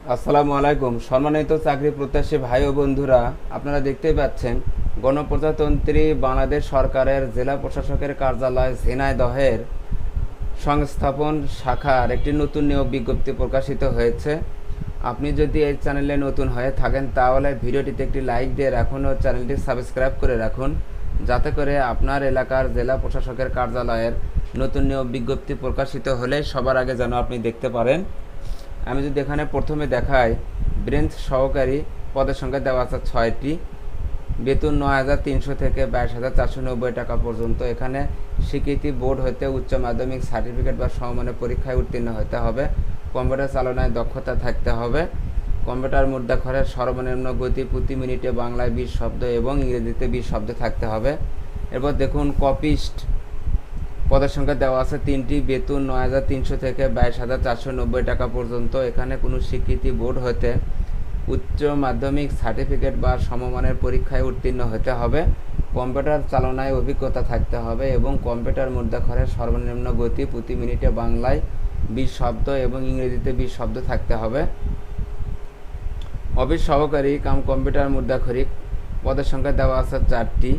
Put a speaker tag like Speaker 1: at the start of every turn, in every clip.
Speaker 1: আসসালামু আলাইকুম। সম্মানিত চাকরি প্রত্যাশী ভাই ও বন্ধুরা, আপনারা দেখতেই পাচ্ছেন গণপ্রজাতন্ত্রী বাংলাদেশ সরকারের জেলা প্রশাসকের কার্যালয় ঝিনাইদহের সংস্থাপন শাখার একটি নতুন নিয়োগ বিজ্ঞপ্তি প্রকাশিত হয়েছে। আপনি যদি এই চ্যানেলে নতুন হয়ে থাকেন তাহলে ভিডিওটিতে একটি লাইক দিয়ে রাখুন ও চ্যানেলটি সাবস্ক্রাইব করে রাখুন, যাতে করে আপনার এলাকার জেলা প্রশাসকের কার্যালয়ের নতুন নিয়োগ বিজ্ঞপ্তি প্রকাশিত হলে সবার আগে যেন আপনি দেখতে পারেন। আমি যদি এখানে প্রথমে দেখাই, ব্রেঞ্চ সহকারী পদের সংখ্যা দেওয়া আছে 6টি, বেতন 9,300 থেকে 22,490 টাকা পর্যন্ত। এখানে স্বীকৃতি বোর্ড হতে উচ্চ মাধ্যমিক সার্টিফিকেট বা সমমানের পরীক্ষায় উত্তীর্ণ হতে হবে। কম্পিউটার চালনায় দক্ষতা থাকতে হবে। কম্পিউটার মুদ্রাক্ষরের সর্বনিম্ন গতি প্রতি মিনিটে বাংলায় 20 শব্দ এবং ইংরেজিতে 20 শব্দ থাকতে হবে। এরপর দেখুন, কপিস্ট পদের সংখ্যা দেওয়া আছে 3টি, বেতন 9,300 থেকে 22,490 টাকা পর্যন্ত। এখানে কোনো স্বীকৃতি বোর্ড হতে উচ্চ মাধ্যমিক সার্টিফিকেট বা সমমানের পরীক্ষায় উত্তীর্ণ হতে হবে। কম্পিউটার চালনায় অভিজ্ঞতা থাকতে হবে এবং কম্পিউটার মুদ্রাক্ষরের সর্বনিম্ন গতি প্রতি মিনিটে বাংলায় 20 শব্দ এবং ইংরেজিতে 20 শব্দ থাকতে হবে। অফিস সহকারী কাম কম্পিউটার মুদ্রাক্ষরিক পদের সংখ্যা দেওয়া আছে 4টি।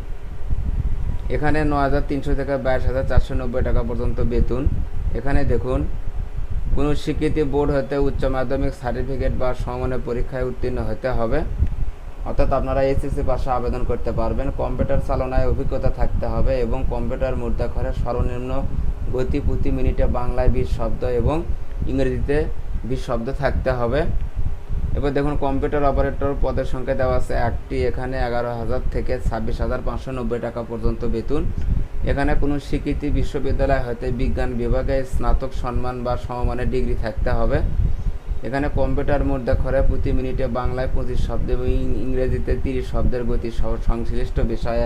Speaker 1: এখানে 9,300 থেকে 22,490 টাকা পর্যন্ত বেতন। এখানে দেখুন, কোনো স্বীকৃতি বোর্ড হতে উচ্চ মাধ্যমিক সার্টিফিকেট বা সমমানের পরীক্ষায় উত্তীর্ণ হতে হবে, অর্থাৎ আপনারা এসএসসি পাশে আবেদন করতে পারবেন। কম্পিউটার চালনায় অভিজ্ঞতা থাকতে হবে এবং কম্পিউটার মুদ্রাক্ষরের সর্বনিম্ন গতি প্রতি মিনিটে বাংলায় 20 শব্দ এবং ইংরেজিতে 20 শব্দ থাকতে হবে। এবার দেখুন, কম্পিউটার অপারেটর পদের সংখ্যা দেওয়া আছে 1টি। এখানে 11,000 থেকে 26,590 টাকা পর্যন্ত বেতন। এখানে কোনো স্বীকৃতি বিশ্ববিদ্যালয় হতে বিজ্ঞান বিভাগে স্নাতক সম্মান বা সমমানের ডিগ্রি থাকতে হবে। এখানে কম্পিউটার মুদ্রাক্ষরে প্রতি মিনিটে বাংলায় 25 শব্দ এবং ইংরেজিতে 30 শব্দের গতি সহ সংশ্লিষ্ট বিষয়ে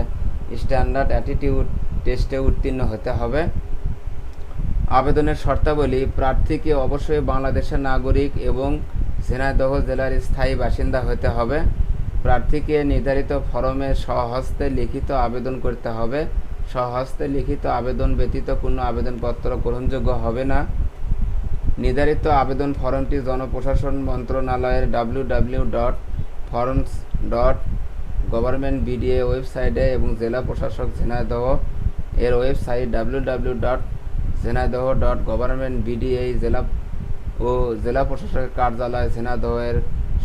Speaker 1: স্ট্যান্ডার্ড অ্যাটিটিউড টেস্টে উত্তীর্ণ হতে হবে। আবেদনের শর্তাবলী: প্রার্থীকে অবশ্যই বাংলাদেশের নাগরিক এবং ঝিনাইদহ জেলার স্থায়ী বাসিন্দা হতে হবে। প্রার্থীকে নির্ধারিত ফরমে স্বহস্তে লিখিত আবেদন করতে হবে। স্বহস্তে লিখিত আবেদন ব্যতীত কোনো আবেদনপত্র গ্রহণযোগ্য হবে না। নির্ধারিত আবেদন ফরমটি জনপ্রশাসন মন্ত্রণালয়ের www.forms.gov.bda ওয়েবসাইটে এবং জেলা প্রশাসক ঝিনাইদহ এর ওয়েবসাইট www.ঝিনাইদহ.gov.bda জেলা প্রশাসকের কার্যালয় ঝিনাইদহের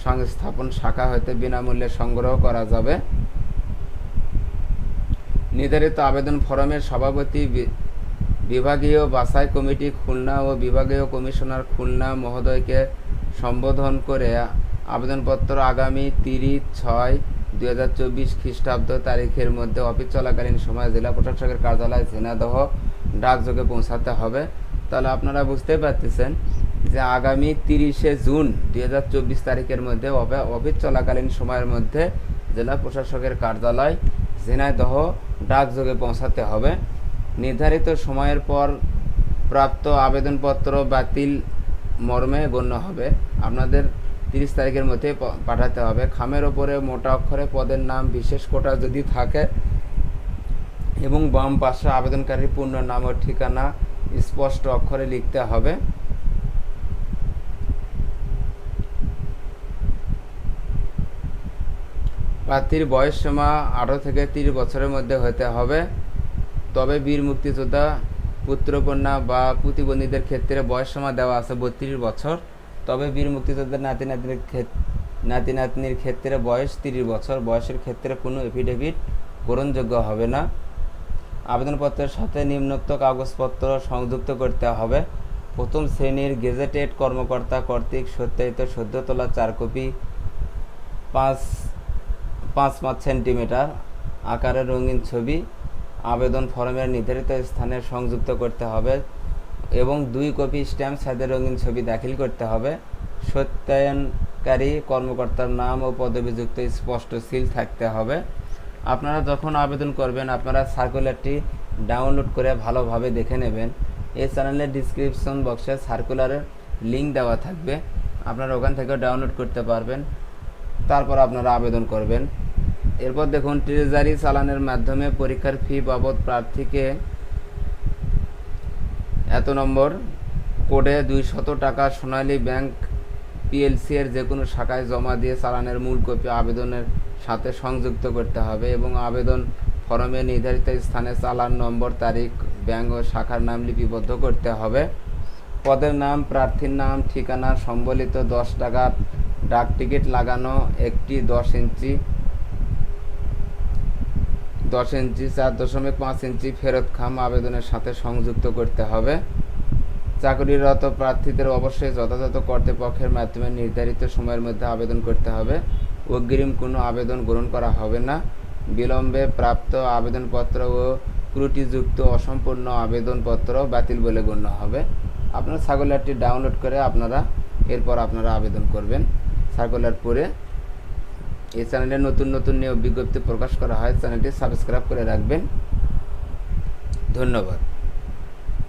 Speaker 1: সংস্থাপন শাখা হতে বিনামূল্যে সংগ্রহ করা যাবে। নির্ধারিত আবেদন ফরমের সভাপতি বিভাগীয় বাছাই কমিটি খুলনা ও বিভাগীয় কমিশনার খুলনা মহোদয়কে সম্বোধন করে আবেদনপত্র আগামী 30/6/2024 খ্রিস্টাব্দ তারিখের মধ্যে অফিস চলাকালীন সময়ে জেলা প্রশাসকের কার্যালয় ঝিনাইদহ ডাকযোগে পৌঁছাতে হবে। তাহলে আপনারা বুঝতে পারতেছেন যে আগামী 30শে জুন 2024 তারিখের মধ্যে অফিস চলাকালীন সময়ের মধ্যে জেলা প্রশাসকের কার্যালয় ঝিনাইদহ ডাকযোগে পৌঁছাতে হবে। নির্ধারিত সময়ের পর প্রাপ্ত আবেদনপত্র বাতিল মর্মে গণ্য হবে। আপনাদের 30 তারিখের মধ্যে পাঠাতে হবে। খামের ওপরে মোটা অক্ষরে পদের নাম, বিশেষ কোটা যদি থাকে এবং বাম পাশে আবেদনকারীর পূর্ণ নাম ও ঠিকানা স্পষ্ট অক্ষরে লিখতে হবে। প্রার্থীর বয়স সীমা 18 থেকে 30 বছরের মধ্যে হতে হবে। তবে বীর মুক্তিযোদ্ধা পুত্রকন্যা বা প্রতিবন্ধীদের ক্ষেত্রে বয়স সীমা দেওয়া আছে 32 বছর। তবে বীর মুক্তিযোদ্ধার নাতি নাতনির ক্ষেত্রে বয়স 30 বছর। বয়সের ক্ষেত্রে কোনো এফিডেভিট গ্রহণযোগ্য হবে না। আবেদনপত্রের সাথে নিম্নোক্ত কাগজপত্র সংযুক্ত করতে হবে: প্রথম শ্রেণীর গেজেটেড কর্মকর্তা কর্তৃক সত্যায়িত সদ্য তোলা 4 কপি 5 সেন্টিমিটার আকারের রঙিন ছবি আবেদন ফরমের নির্ধারিত স্থানে সংযুক্ত করতে হবে এবং 2 কপি স্ট্যাম্প সাইজের রঙিন ছবি দাখিল করতে হবে। সত্যায়নকারী কর্মকর্তার নাম ও পদবিযুক্ত স্পষ্ট সিল থাকতে হবে। আপনারা যখন আবেদন করবেন আপনারা সার্কুলারটি ডাউনলোড করে ভালোভাবে দেখে নেবেন। এই চ্যানেলের ডিসক্রিপশন বক্সে সার্কুলারের লিঙ্ক দেওয়া থাকবে, আপনারা ওখান থেকেও ডাউনলোড করতে পারবেন। তারপর আপনারা আবেদন করবেন। এরপর দেখুন, ট্রেজারি চালানের মাধ্যমে পরীক্ষার ফি বাবদ প্রার্থীকে এত নম্বর কোডে 200 টাকা সোনালী ব্যাংক পিএলসি এর যে কোনো শাখায় জমা দিয়ে চালানের মূল কপি আবেদনের সাথে সংযুক্ত করতে হবে এবং আবেদন ফরমে নির্ধারিত স্থানে চালান নম্বর, তারিখ, ব্যাংক ও শাখার নাম লিপিবদ্ধ করতে হবে। পদের নাম, প্রার্থীর নাম, ঠিকানা সম্বলিত 10 টাকার ডাক টিকিট লাগানো একটি 10 ইঞ্চি 4.5 ইঞ্চি ফেরত খাম আবেদনের সাথে সংযুক্ত করতে হবে। চাকরিরত প্রার্থীদের অবশ্যই যথাযথ কর্তৃপক্ষের মাধ্যমে নির্ধারিত সময়ের মধ্যে আবেদন করতে হবে। অগ্রিম কোনো আবেদন গ্রহণ করা হবে না। বিলম্বে প্রাপ্ত আবেদনপত্র ও ত্রুটিযুক্ত অসম্পূর্ণ আবেদনপত্র বাতিল বলে গণ্য হবে। আপনারা সার্কুলারটি ডাউনলোড করে এরপর আপনারা আবেদন করবেন। সার্কুলার পড়ে এই চ্যানেলে নতুন নতুন নিয়োগ বিজ্ঞপ্তি প্রকাশ করা হয়, চ্যানেলটি সাবস্ক্রাইব করে রাখবেন। ধন্যবাদ।